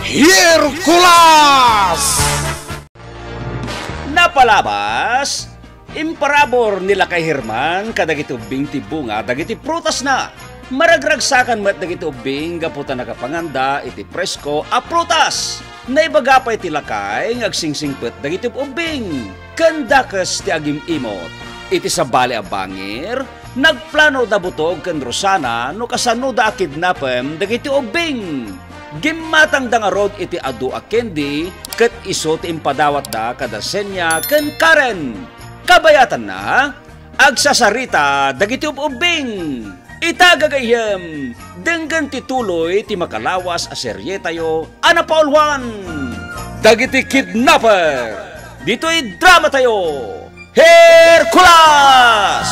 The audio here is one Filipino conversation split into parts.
Hercules! Napalabas, imparabor nila kay Herman kadagiti ubing ti bunga dagiti prutas na. Maragragsakan met dagiti ubing gaputa nakapanganda iti presko a prutas. Naibagapay ti lakay ngagsingsingpet dagiti ubing. Kandakas ti agim imot. Iti sa bali a bangir, nagplano da butog ken Rosana no kasano da kidnapem dagiti ubing. Gimatang da nga rod iti adu a kendi ket iso ti impadawat da kada Senya ken Karen. Kabayatan na agsasarita dagiti ubing. Itagagayem denggan ti tuloy ti makalawas a serye tayo ana Paul 1. Dagiti kidnapper. Dito'y drama tayo. Hercules!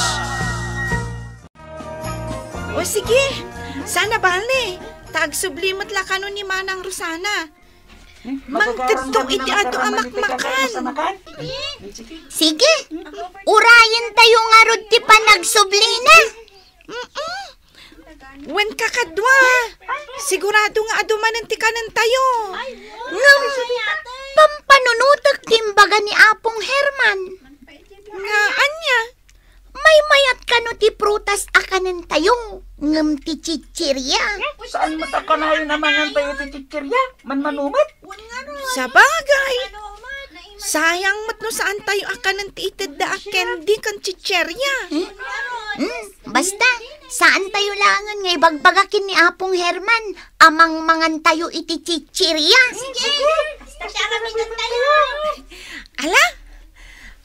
O sige, sana bali. Tagsublimat la kano ni Manang Rosana. Mangtadto iti ato amakmakan. Sige, urayan tayo nga rod ti panagsublina. Wen kakadwa. Sigurado nga adumanan ti kanan tayo. Ngam, pampanunutak timbaga ni Apong Herman. Nga anya? May mayat ka no ti prutas akanan tayo. Ngam ti chichirya. Saan matakanayo naman ang tayo ti chichirya? Manmanumat? Sa bagay. Sayang mat no saan tayo akanan ti ited da kendi kan chicherya. Basta, saan tayo langan ngay bagbagakin ni Apong Herman amang mangan tayo iti chichirya. Sige, Ala?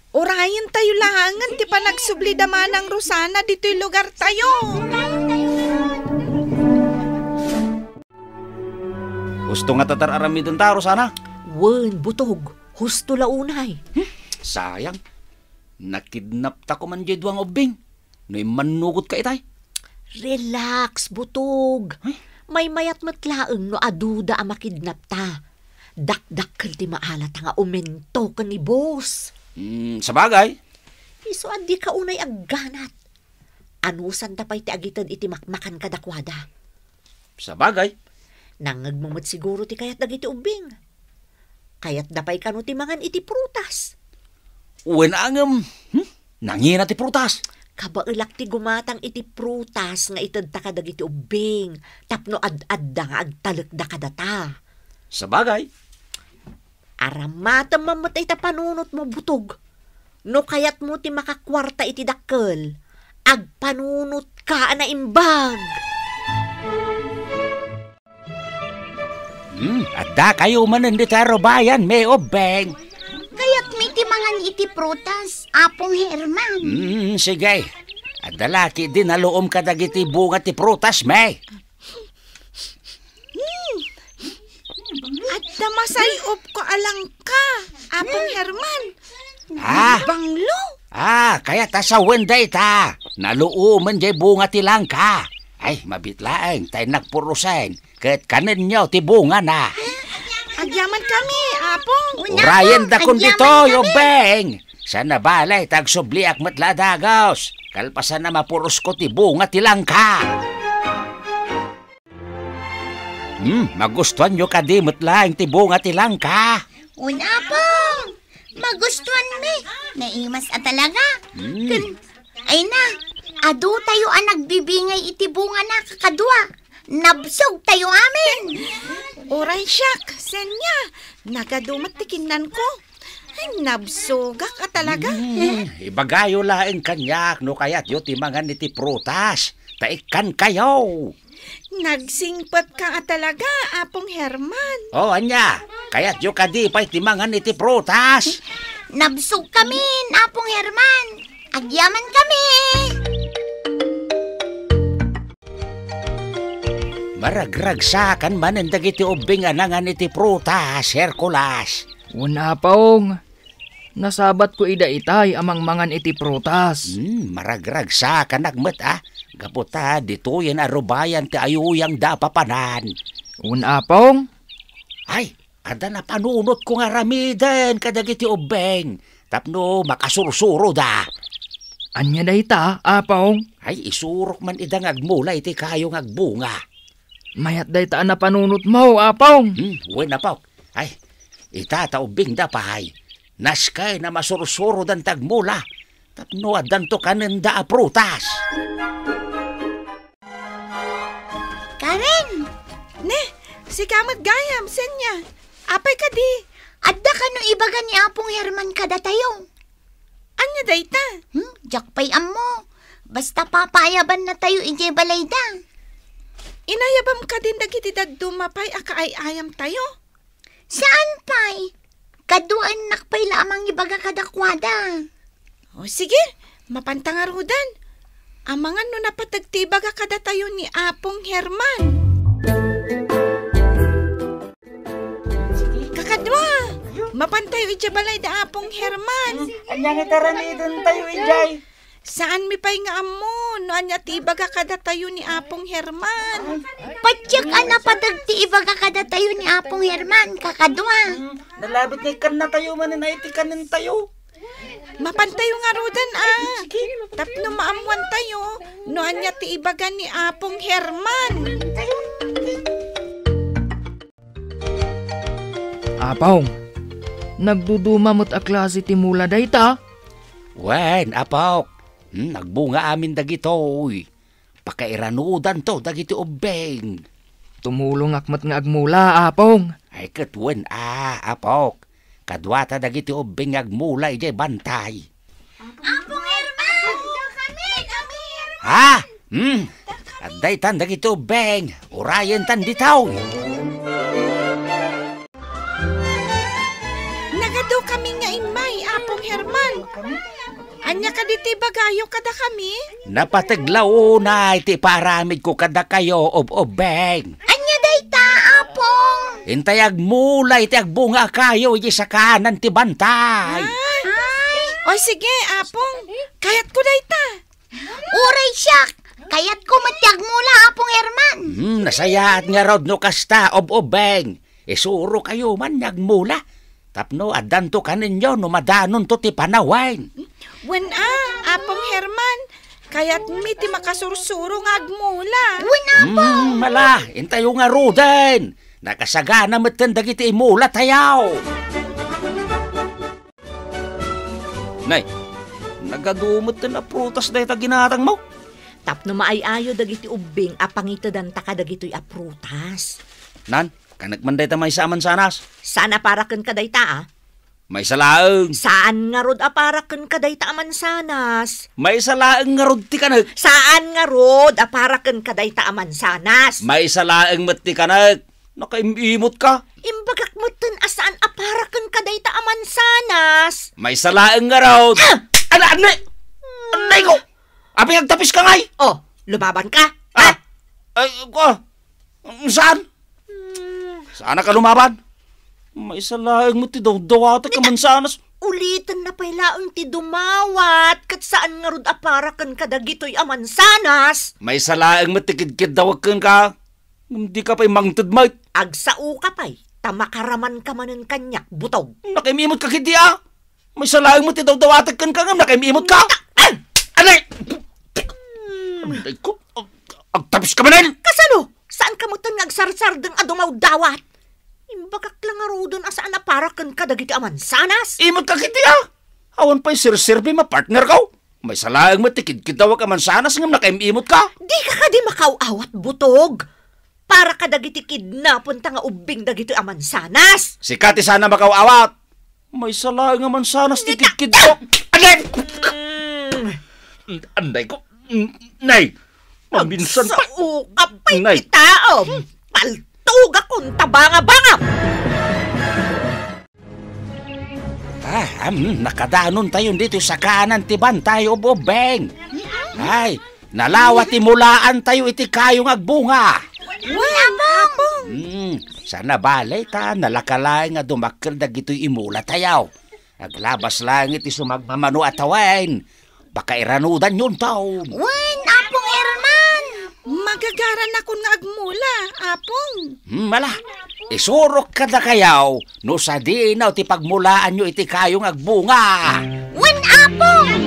Orayan tayo langan ti panagsubli da Manang Rosana dito'y lugar tayo. Gusto nga tatar aramidon ta, Rosana? Wen, butog. Husto launay. Sayang. Nakidnap ta ko man jay duwang ubing. No'y manugot ka itay. Relax, butog. May mayat matlaeng no aduda a makidnap ta. Dakdakkel ti maalat nga umento ka ni boss. Sa bagay. Iso adi ka unay agganat. Anusan tapay ti agitan iti makmakan kadakwada. Sa bagay. Nangagmamot siguro ti kayat dagiti ubing. Kayat dapay kano ti mangan iti prutas. Uwen angem. Nangina ti prutas. Kabailak ti gumatang iti prutas nga itadta ka dagiti ubing. Tapno ad-adda nga agtalek da kadata. Sa bagay. Aramata mamatay ta panunot mo butog. No kayat mo ti makakwarta iti dakkel. Agpanunot ka na imbag. Adda kayo manan di taro bayan, may ubing. Kaya't may ti mangan iti prutas, Apong Herman. Sige. Adda laki din naloom ka dagiti bunga ti prutas, may. At damasayop ko alang ka, Apong Herman. Banglo. Kaya ta sa wenday ta. Nalooman jay bunga ti langka. Ay, mabitlaeng, tayo nagpurusen. Kahit kanin nyo, ti bunga na. Agyaman kami, Apong. Urayan da kun dito, yobeng. Sana balay, tagsubliak matladagaws. Kalpasan na mapurus ko ti bunga ti langka. Magustuhan nyo ka di matlaeng ti bunga ti langka. Apong, magustuhan mi. Naimas talaga. Ay na, adu tayo ang nagbibingay iti bunga na kakadwa. Nabsog tayo amin. Oray siyak, Senya. Nagadumat tikinan ko. Ay, nabsoga ka talaga. Ibagayo laeng kanyak, no kaya't yo timangan iti prutas. Taikan kayo. Nagsingpat ka talaga, Apong Herman. Anya, kaya't yo kadi pa'y timangan iti prutas. Nabsog kami, Apong Herman. Agyaman kami. Maragragsakan man ang dagiti ubing anangan iti prutas, Hercules. Una paong. Nasabat ko ida itay amang mangan iti prutas. Maragragsakan nagmet Gaputa dito yan arubayan ti ayuyang da papanan. Una paong. Ay, ada na panunot ko nga ramiden kadagiti ubing. Tapno makasursuro da. Anya da ita, apaong? Ay, isurok man idang agmula iti kayong agbunga. Mayat day taan na panunot mo, apong. Wen apaw. Ay, itataubing da pahay. Naskay na masursuro dan tagmula. Tapno adan to kanin da prutas. Karen, Ne, si kamat gayam, senya. Apay ka di. adda ka no ibaga ni Apong Herman kada tayo. Anya dayta? Jakpay mo. Basta papayaban na tayo ije balayda. Inayabam ka din dagiti dumapay akaay ayam tayo. Saan pay? Kaduan nakpay lamang ibaga kadakwada. O sige, mapantangarudan. Amangan no napatagtibaga kada tayo ni Apong Herman. Kakadwa, mapantayo ija balay da Apong Herman. Anyang itaranidon tayo, Ijay. Saan mi pay nga amo? No anya tibaga kada tayo ni Apong Herman. Patyak na patagti ibaga kada tayo ni Apong Herman, kakadwa. Nalabit ni kan na tayo manin ay tikanin tayo. Mapantayo nga rudan Tapno maamuan tayo. No anya ti ibaga ni Apong Herman. Apong, nagduduma mo't a klase ti mula dayta. Wen, apaw. Nagbunga amin dagitoy. Pakairanudan to dagiti ubeng. Tumulong akmat nga agmula, apong. Ay katwen apaw. Kadwata dagiti ubeng agmula ijay bantay. Apong Herman! Kami! Ha? Aday tan dagiti ubeng. Urayan tan ditaw. Nagado kami nga imay, Apong Herman. Anya ka diti bagayo kada kami? Napataglaw na iti paramid ko kada kayo ubeng. Anya dayta, Apong! Intay agmula iti agbunga kayo iti sa kanan ti bantay. Ay! O sige, Apong. Kayat ko dayta. Uray siyak! Kaya't kumatyag mula, Apong Herman. Nasayaat nga rod no kasta ubeng. Isuro kayo man nagmula. Tapno adan to kaninyo no madanon to ti panawain. Wen Apong Herman. Kayat mi ti makasursuro nga agmula. Mala, intayo nga ruden. Nakasagana matan dagiti imula tayaw. Nay, nagadumot na prutas dahi ta ginatang mo. Tapno maayayo dagiti ubing apangita dan taka dagitoy aprutas. Nan, kanagmanday ta may saman sanas. Sana paraken kadayta May salaeng. Saan nga rod aparaken kadayta amansanas? May salaeng nga rod ti kanag. Saan nga rod aparaken kadayta amansanas? May salaeng mat ti kanag. Nakaimimot ka. Imbagak mo tun asaan aparaken kadayta amansanas? May salaeng nga rod. Anay! Anay ko! Abi agtapis ka ngay! Oh, lumaban ka? Ay, saan? Saan ka lumaban? May salaeng mo ti daw-dawata ka man sanas. Ulitan na pailaang ti dumawat kat saan nga rod aparaken kadagitoy amansanas? May salaeng mo ti kid-kid dawakan ka. Hindi ka pa'y mangtod mo. Agsao ka pa'y, tamakaraman ka manen kanyak, butog. Nakimimot ka kidi May salaeng mo ti daw-dawata kan ka nga. Nakimimot ka. Anay! Anay ko. Agtapis ka manin! Kasano? Saan ka mo nga agsarsar deng adumaw dawat? Imbagak lang nga rodon asaan aparaken kadagiti amansanas? Imot ka kidi Awan pa'y sir-sirbi ma-partner ka. May salaeng mo ti kid-kid dawa ka man sanas nga nakimimot ka. Di ka di makauawat, butog. Para kadagiti kidnapon ta nga ubing dagiti amansanas. Si Kati sana makaw-awat. May salaeng nga man sanas ti kid-kid ko. Anay! Anday ko. Nay! Mabinsan pa. Agsao ka pa'y Nay. kita, paltog akong tabanga-bangap. Nakadanon tayo dito sa kanan ti bantay ubeng. Ay, nalawat ti mulaan tayo iti kayong agbunga. Sana balay ta, nalakalay nga dumakil dagito'y imula tayaw. Naglabas lang iti sumagmamano atawain. Baka iranudan yun taon. Wen, Apong Herman! Magagaran ako nga agmula, Apong. Mala, isurok ka na kayaw. No sa dinaw ti pagmulaan nyo iti kayong agbunga. Wen, Apong!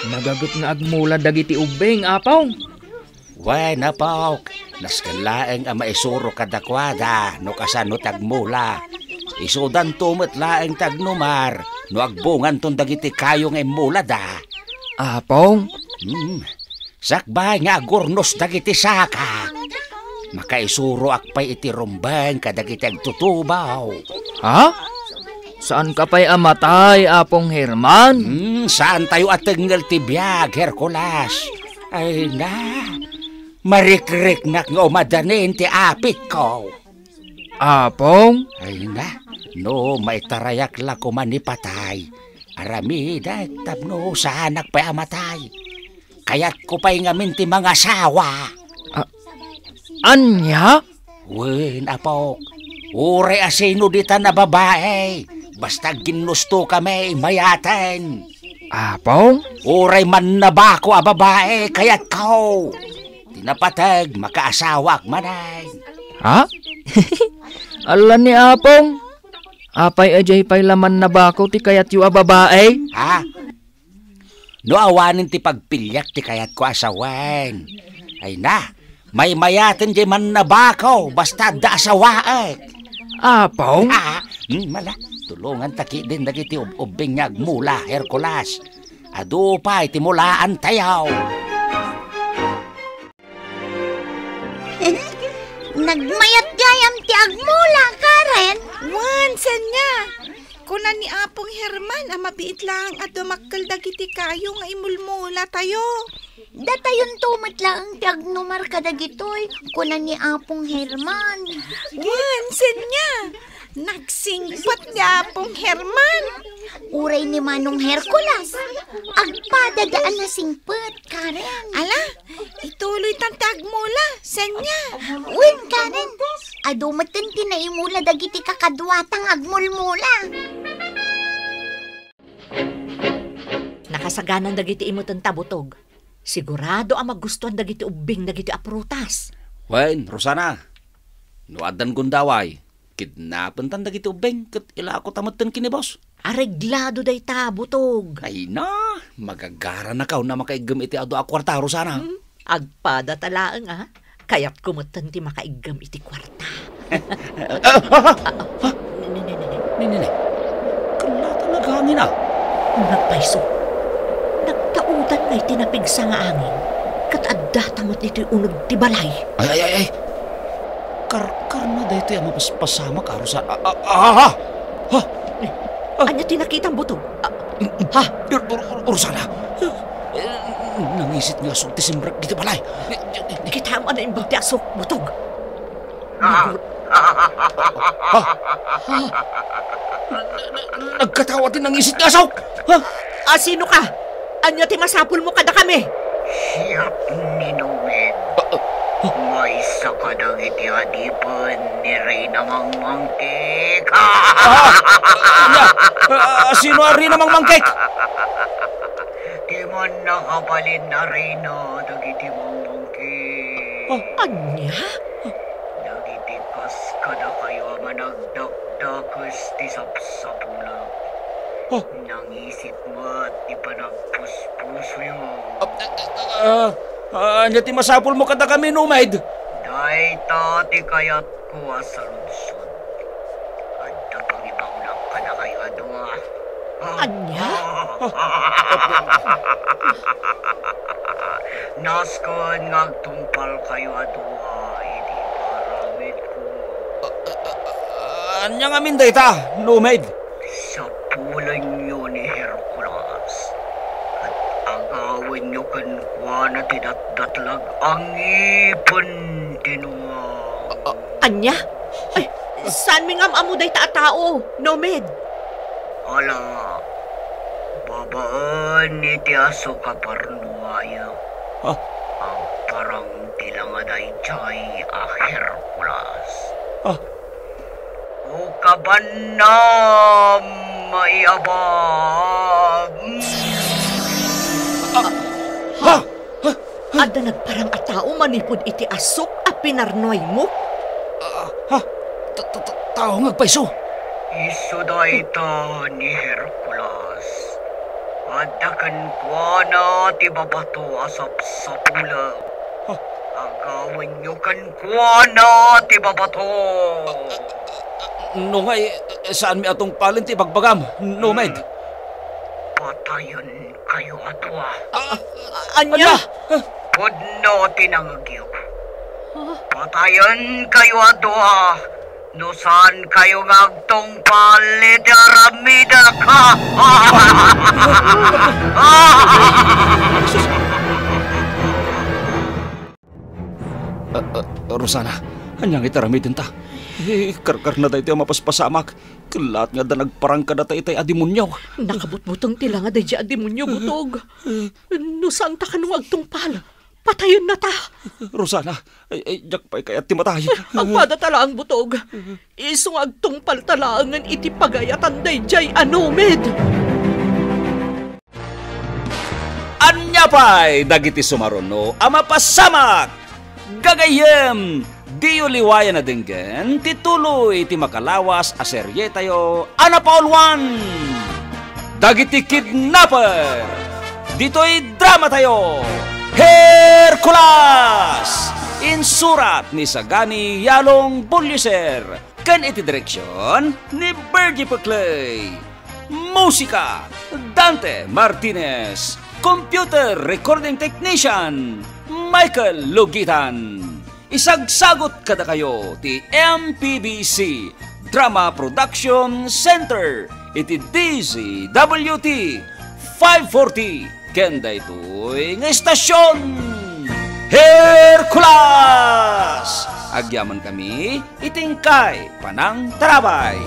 Nagagot nga agmula dagiti ubeng, apong. Wen apok, naskalaeng ang maisuro kadakwada no kasano tagmula. Isudan tumot laeng tagnumar no agbungan tong dagiti kayong emula da. Apong? Sakbay nga gurnos dagiti saka. Makaisuro akpay iti rumbeng kadagiti agtutubaw. Ha? Saan ka pa'y amatay, Apong Herman? Saan tayo atengel ti biyag, Hercules? Ay na, marikrik nak nga umadanin ti apit ko. Apong? Ay na, no maitarayak la ko manipatay. Aramidak tapno sa anak pa'y amatay. Kaya't ko pa'y ngamin ti mga asawa. Anya? Wen, apok, ure asino dita na babae. Basta ginusto kami mayaten. Apong? Uray man na ba ko a babae, kaya't kao. Tinapatag, makaasawak manay. Ha? Alam ni Apong? Apay ajay pa'y laman na bako ti kayat yu a babae? Ha? No awanin ti pagpilyak ti kayat ko asawan. Ay na, may mayaten di man na bako, basta da asawaet. Apong? Ha? Mala, tulungan taki din dagiti ubing nga agmula, Hercules. Adu pa iti mulaan tayaw. Nagmayat gayam ti agmula, Karen. Wan, sanya. Kuna ni Apong Herman, mabiit lang at dumakkel dagiti kayo nga imulmula tayo. Datayon tumat lang ti agnumar kadagitoy. Kuna ni Apong Herman. Wan, sanya. Nagsingpat ni Apong Herman. Uray ni Manong Hercules. Agpadadaan na singpet, Karen. Ala, ituloy tantag mula, sanya. Uwin, Karen. Adumatin tinaimula dagiti kakadwatang agmulmula. Nakasaganan dagiti imutan tabutog. Sigurado ang magustuhan dagiti ubing dagiti aprutas. Wen, Rosana, no adan gundaway. Kidnapan tan dagiti ubeng ket ila ako tameten kini boss. Areglado day tabutog. Ay na, magagara na kaw na makaigam iti ado a kwarta, Rosana. Agpada talaang kaya't kumutan ti makaigam iti kwarta. Nini, kala talaga hangin Nagpaiso. Nagtaudan ngay tinapigsa nga angin. Kat adda tamot iti unog ti balay. Ay. Karkar na dito yung mapaspasama ka, Rosana. Anya tinakitang butog? Rosana, nangisit nga asok ti simrak dito balay. Kita mo na imbag ti asok butog. Nagkatawa din nangisit nga asok. Sino ka? Anya ti masapul mo kada kami? Siya ninuwid. May sakadang iti adipan ni Reyna Mangmangkik. Sino ari namang mangkek? Di man nakapalin na Reyna dagiti Mangmangkik. Anya? Dagiti kas kada kayo managdakdakas ti sapsapula. Nangisit mo at ipanagpuspuso yun. Anya ti masapul mo kada kami, Numaid? Day tati kayat ko asaludsod. At napangibangnak ka na kayo adwa. Anya? Naskon ngagtumpal kayo adwa. Hindi paramid ko. Anya nga minday ta, Numaid? Sa pulan nyo ni Hercules. At agawin nyo kankwa na tinatdatlag ang ipon tinuwang. Anya? Ay, saan mi ngam amuday tao? Nomed. Ala, babaan ni Tiaso Kaparnuaya. Ang parang tilangaday chay a Hercules. O kaban na maiabag. Ada nagparang atao manipod iti asok a pinarnoy mo? Tao ngagpaiso. Iso dayta ni Hercules. Adakan kwa na ti babato asap sa pula. Agawin nyo kan kuwana, ti babato. No ngay, saan mi atong palin ti bagbagam? No, med. Patayon kayo atwa. Anya? Pudno tinangagyo. Patayon kayo atwa. No saan kayo ngagtong palit aramida ka. Rosana, anyang itaramidin ta. Karkar na tayo mapaspasamak. Kalat nga da nagparang ka na tayo adimunyaw. Nakabutbutong tila nga dayja demonyo butog. No saan ta kanong agtungpal? Patayon na ta. Rosana, ay jak pa'y kaya timatay. Agpada tala ang butog. Isong agtungpal talaangan iti pagayatan dayjay anumed. Anya pa'y dagiti sumaruno ama pasamak. Gagayem, di uliwayan na dinggen, tituloy ti makalawas a serye tayo, Ana Paul 1! Dagiti kidnapper! Dito'y drama tayo! Hercules! Insurat ni Sagani Yalong Bulliser, kan iti direksyon ni Bergie Paclay. Musika, Dante Martinez. Computer Recording Technician, Michael Logitan. Isagsagot kada kayo ti MPBC Drama Production Center iti DZWT 540 kenda ito'y nga estasyon Hercules. Agyaman kami itingkay panang tarabay.